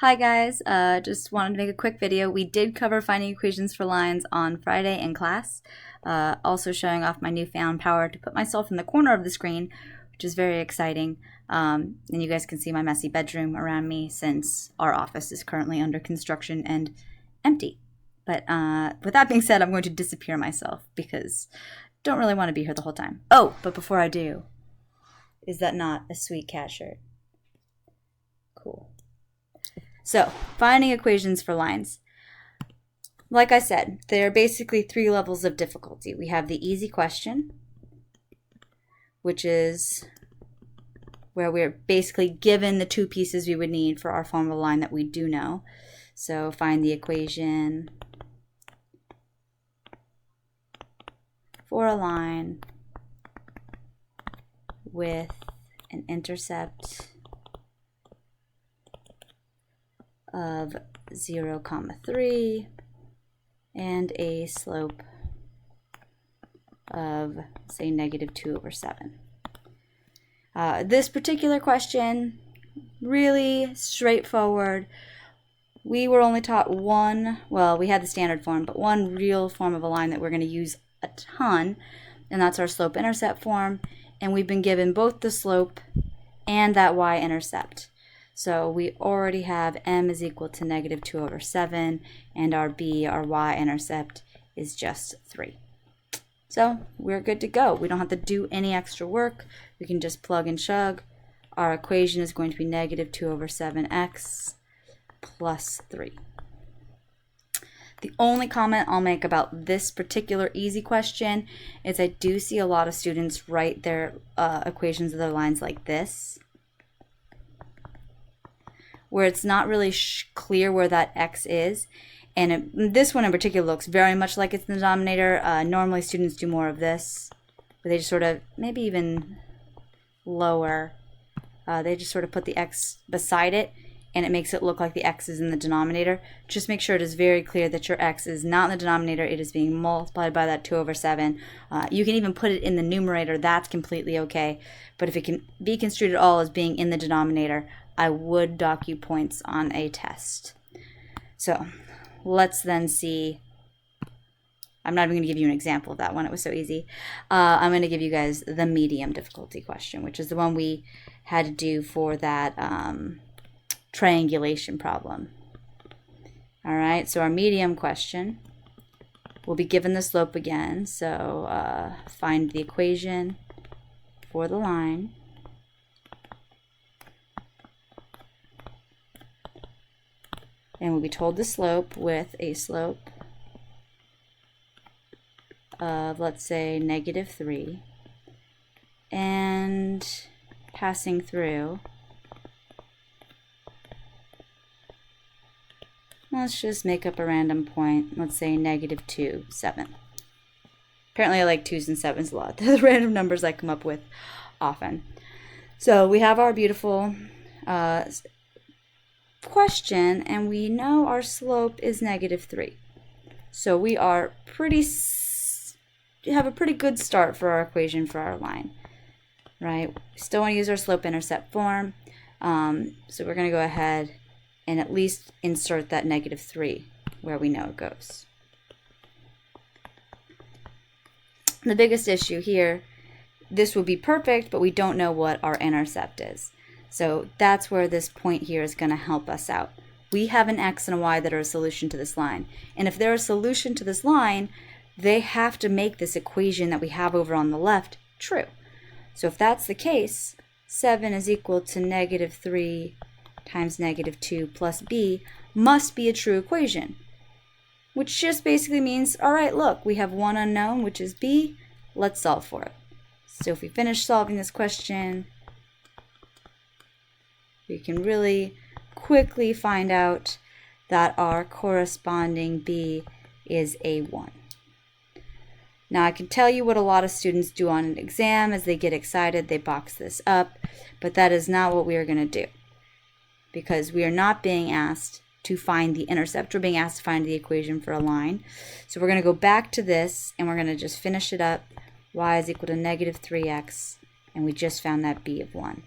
Hi guys, just wanted to make a quick video. We did cover finding equations for lines on Friday in class, also showing off my newfound power to put myself in the corner of the screen, which is very exciting. And you guys can see my messy bedroom around me since our office is currently under construction and empty. But with that being said, I'm going to disappear myself because I don't really want to be here the whole time. Oh, but before I do, is that not a sweet cat shirt? Cool. So, finding equations for lines. Like I said, there are basically three levels of difficulty. We have the easy question, which is where we're basically given the two pieces we would need for our form of a line that we do know. So, find the equation for a line with an intercept of 0, 3 and a slope of, say, -2/7. This particular question, really straightforward. We were only taught one, well, we had the standard form, but one real form of a line that we're going to use a ton, and that's our slope-intercept form, and we've been given both the slope and that y-intercept. So we already have m is equal to -2/7, and our b, our y-intercept, is just 3. So we're good to go. We don't have to do any extra work. We can just plug and chug. Our equation is going to be -2/7x plus 3. The only comment I'll make about this particular easy question is I do see a lot of students write their equations of their lines like this, where it's not really clear where that x is. And this one in particular looks very much like it's in the denominator. Normally students do more of this, where they just sort of, maybe even lower, they just sort of put the x beside it, and it makes it look like the x is in the denominator. Just make sure it is very clear that your x is not in the denominator. It is being multiplied by that 2/7. You can even put it in the numerator. That's completely okay. But if it can be construed at all as being in the denominator, I would dock you points on a test. So let's then see. I'm not even going to give you an example of that one. It was so easy. I'm going to give you guys the medium difficulty question, which is the one we had to do for that triangulation problem. All right, so our medium question, we'll be given the slope again. So find the equation for the line. And we'll be told the slope with a slope of, let's say, -3. And passing through, let's just make up a random point. Let's say -2, 7. Apparently I like 2s and 7s a lot. They're the random numbers I come up with often. So we have our beautiful question, and we know our slope is -3. So we are have a pretty good start for our equation for our line, right? We still want to use our slope-intercept form. So we're going to go ahead and at least insert that -3 where we know it goes. The biggest issue here, this would be perfect, but we don't know what our intercept is. So that's where this point here is going to help us out. We have an x and a y that are a solution to this line. And if they're a solution to this line, they have to make this equation that we have over on the left true. So if that's the case, 7 is equal to -3 times -2 plus b must be a true equation, which just basically means, all right, look, we have one unknown, which is b. Let's solve for it. So if we finish solving this question, we can really quickly find out that our corresponding b is a 1. Now I can tell you what a lot of students do on an exam. As they get excited, they box this up, but that is not what we are going to do, because we are not being asked to find the intercept. We're being asked to find the equation for a line. So we're going to go back to this, and we're going to just finish it up. Y is equal to -3x, and we just found that b of 1.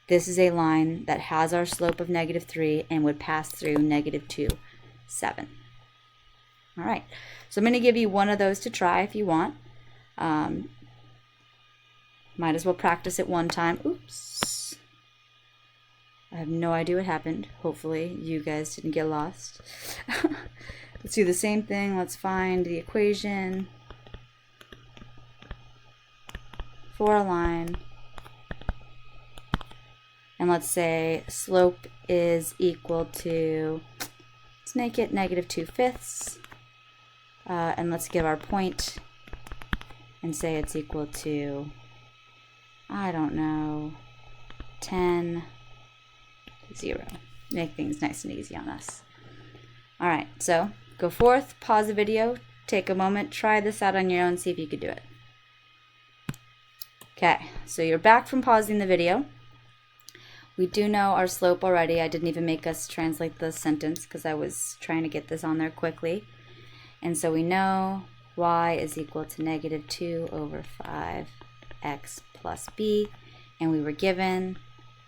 this is a line that has our slope of -3 and would pass through -2, 7. All right, so I'm going to give you one of those to try if you want. Might as well practice it one time. Oops. I have no idea what happened. Hopefully you guys didn't get lost. Let's do the same thing. Let's find the equation for a line. And let's say slope is equal to, let's make it -2/5. And let's give our point and say it's equal to, I don't know, 10, 0. Make things nice and easy on us. All right, so go forth, pause the video, take a moment, try this out on your own, see if you could do it. Okay, so you're back from pausing the video. We do know our slope already. I didn't even make us translate the sentence because I was trying to get this on there quickly. And so we know y is equal to -2/5x plus b, and we were given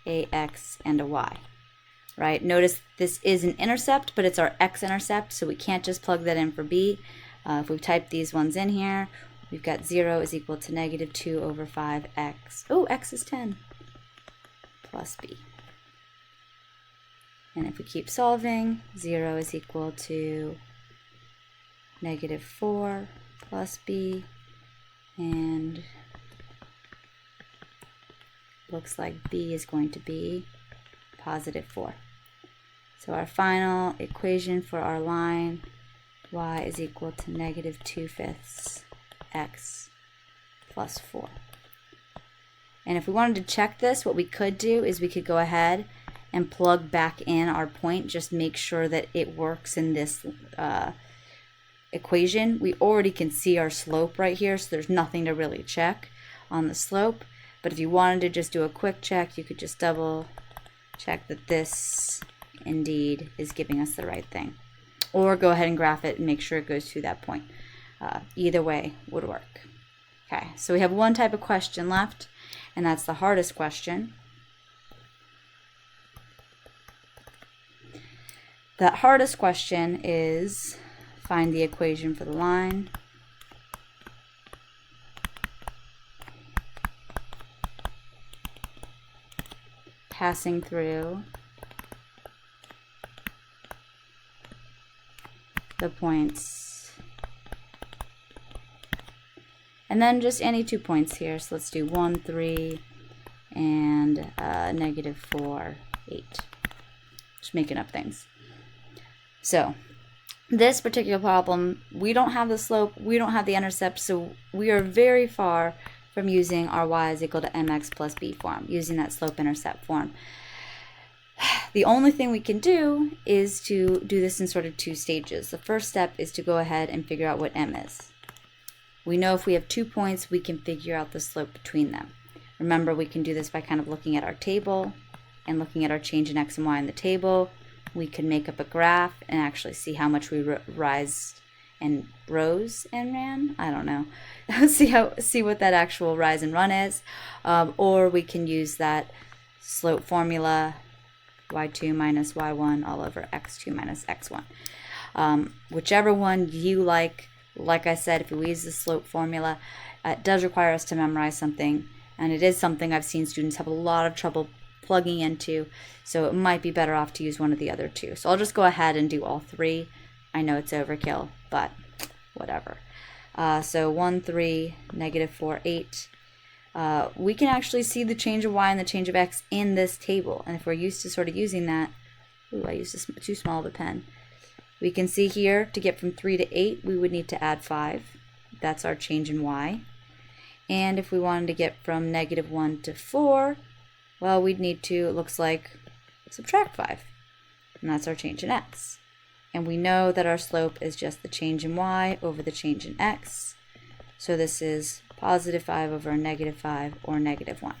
a x and a y, right? Notice this is an intercept, but it's our x-intercept, so we can't just plug that in for b. If we type these ones in here, we've got 0 is equal to -2/5x. Oh, x is 10 plus b. And if we keep solving, 0 is equal to -4 plus b, and looks like b is going to be +4. So our final equation for our line, y is equal to -2/5 x plus 4. And if we wanted to check this, what we could do is we could go ahead and plug back in our point, just make sure that it works in this equation. We already can see our slope right here, so there's nothing to really check on the slope. But if you wanted to just do a quick check, you could just double check that this indeed is giving us the right thing. Or go ahead and graph it and make sure it goes through that point. Either way would work. Okay, so we have one type of question left, and that's the hardest question. That hardest question is find the equation for the line. Passing through the points. And then just any 2 points here. So let's do 1, 3, and -4, 8. Just making up things. So this particular problem, we don't have the slope, we don't have the intercept, so we are very far from using our y is equal to mx plus b form, using that slope-intercept form. The only thing we can do is to do this in sort of 2 stages. The first step is to go ahead and figure out what m is. We know if we have 2 points, we can figure out the slope between them. Remember, we can do this by kind of looking at our table and looking at our change in x and y in the table. We can make up a graph and actually see how much we rise and rose and ran. I don't know. see what that actual rise and run is. Or we can use that slope formula, y2 minus y1 all over x2 minus x1. Whichever one you like. Like I said, if we use the slope formula, it does require us to memorize something, and it is something I've seen students have a lot of trouble plugging into, so it might be better off to use one of the other 2. So I'll just go ahead and do all 3. I know it's overkill, but whatever. So 1, 3, -4, 8. We can actually see the change of y and the change of x in this table, and if we're used to sort of using that, ooh, I used too small of a pen. We can see here, to get from 3 to 8, we would need to add 5. That's our change in y. And if we wanted to get from -1 to 4, well, we'd need to, it looks like, subtract 5. And that's our change in x. And we know that our slope is just the change in y over the change in x. So this is +5 over -5 or -1.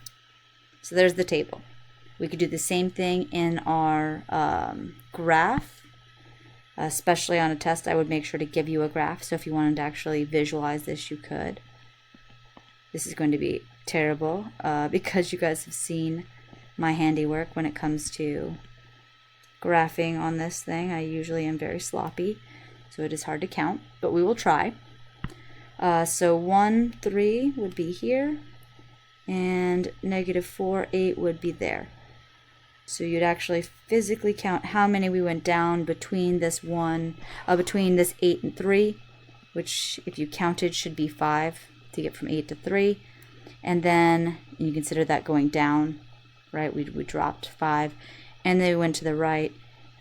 So there's the table. We could do the same thing in our graph. Especially on a test, I would make sure to give you a graph. So if you wanted to actually visualize this, you could. This is going to be terrible because you guys have seen my handiwork when it comes to graphing on this thing. I usually am very sloppy, so it is hard to count, but we will try. So 1, 3 would be here, and -4, 8 would be there. So you'd actually physically count how many we went down between this between this 8 and 3, which if you counted should be 5 to get from 8 to 3. And then you consider that going down, right? We dropped 5, and then we went to the right.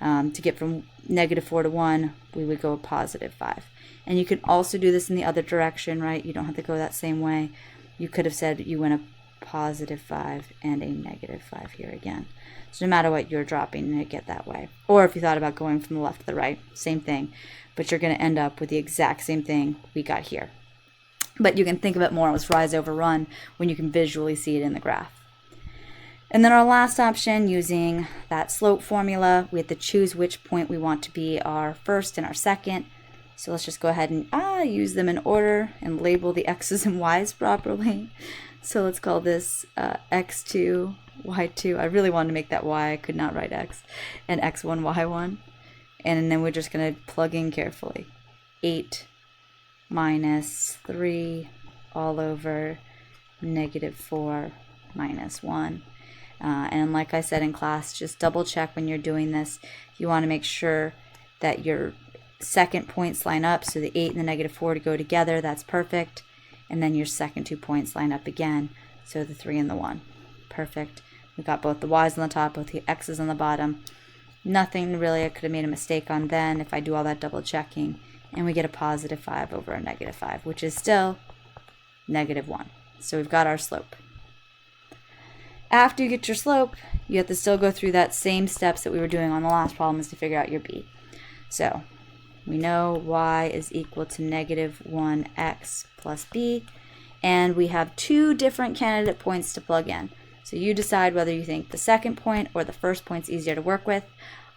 To get from -4 to 1, we would go a +5. And you can also do this in the other direction, right? You don't have to go that same way. You could have said you went a +5 and a -5 here again. So no matter what you're dropping, you get that way. Or if you thought about going from the left to the right, same thing. But you're going to end up with the exact same thing we got here. But you can think of it more as rise over run when you can visually see it in the graph. And then our last option, using that slope formula, we have to choose which point we want to be our first and our second. So let's just go ahead and use them in order and label the x's and y's properly. So let's call this x2, y2. I really wanted to make that y, I could not write x, and x1, y1. And then we're just going to plug in carefully. 8 minus 3 all over -4 minus 1. And like I said in class, just double check when you're doing this. You want to make sure that your second points line up, so the 8 and the -4 to go together, that's perfect. And then your second 2 points line up again, so the 3 and the 1. Perfect. We got both the y's on the top, both the x's on the bottom. Nothing really I could have made a mistake on then if I do all that double checking. And we get a +5 over a -5, which is still -1. So we've got our slope. After you get your slope, you have to still go through that same steps that we were doing on the last problem, is to figure out your b. So we know y is equal to -1x plus b, and we have 2 different candidate points to plug in. So you decide whether you think the second point or the first point's easier to work with.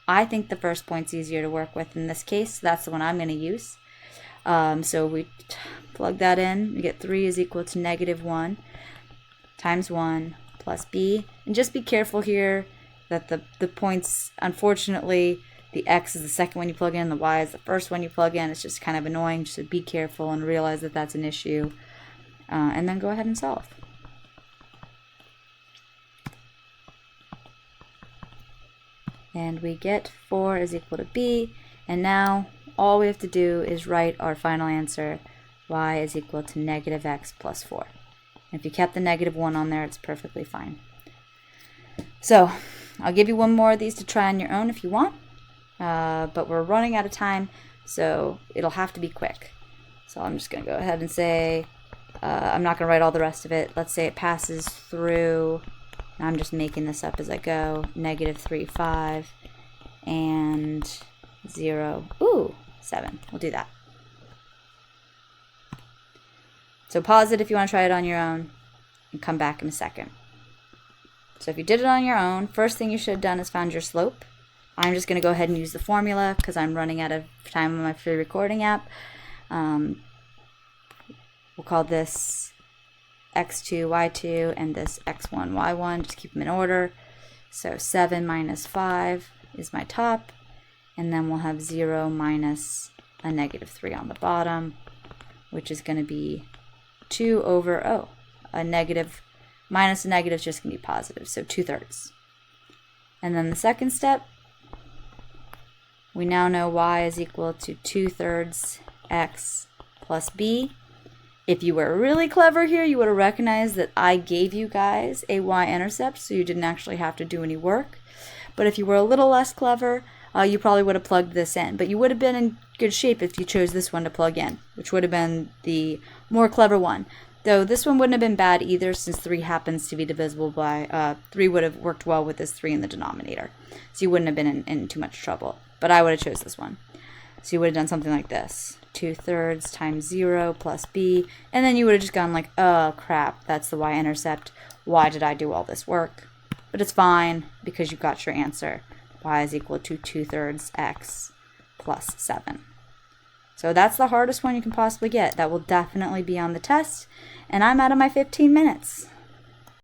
I think the first point's easier to work with in this case, so that's the one I'm going to use. So we plug that in. We get 3 is equal to -1 times 1 plus b. And just be careful here that the points, unfortunately, the x is the second one you plug in, the y is the first one you plug in. It's just kind of annoying, so be careful and realize that that's an issue. And then go ahead and solve. And we get 4 is equal to b. And now all we have to do is write our final answer. Y is equal to -x plus 4. If you kept the -1 on there, it's perfectly fine. So I'll give you one more of these to try on your own if you want. But we're running out of time, so it'll have to be quick. So I'm just going to go ahead and say, I'm not going to write all the rest of it. Let's say it passes through, I'm just making this up as I go, -3, 5, and 0, 7. We'll do that. So pause it if you want to try it on your own, and come back in a second. So if you did it on your own, first thing you should have done is found your slope. I'm just going to go ahead and use the formula because I'm running out of time on my free recording app. We'll call this x2, y2, and this x1, y1. Just keep them in order. So 7 minus 5 is my top. And then we'll have 0 minus a -3 on the bottom, which is going to be 2 over, a negative minus a negative is just going to be positive, so 2/3. And then the second step, we now know y is equal to 2/3 x plus b. If you were really clever here, you would have recognized that I gave you guys a y-intercept, so you didn't actually have to do any work. But if you were a little less clever, you probably would have plugged this in. But you would have been in good shape if you chose this one to plug in, which would have been the more clever one. Though this one wouldn't have been bad either, since 3 happens to be divisible by, 3 would have worked well with this 3 in the denominator. So you wouldn't have been in too much trouble. But I would have chose this one. So you would have done something like this. 2/3 times 0 plus b. And then you would have just gone like, oh crap, that's the y-intercept. Why did I do all this work? But it's fine, because you got your answer. Y is equal to 2/3 x plus 7. So that's the hardest one you can possibly get. That will definitely be on the test. And I'm out of my 15 minutes.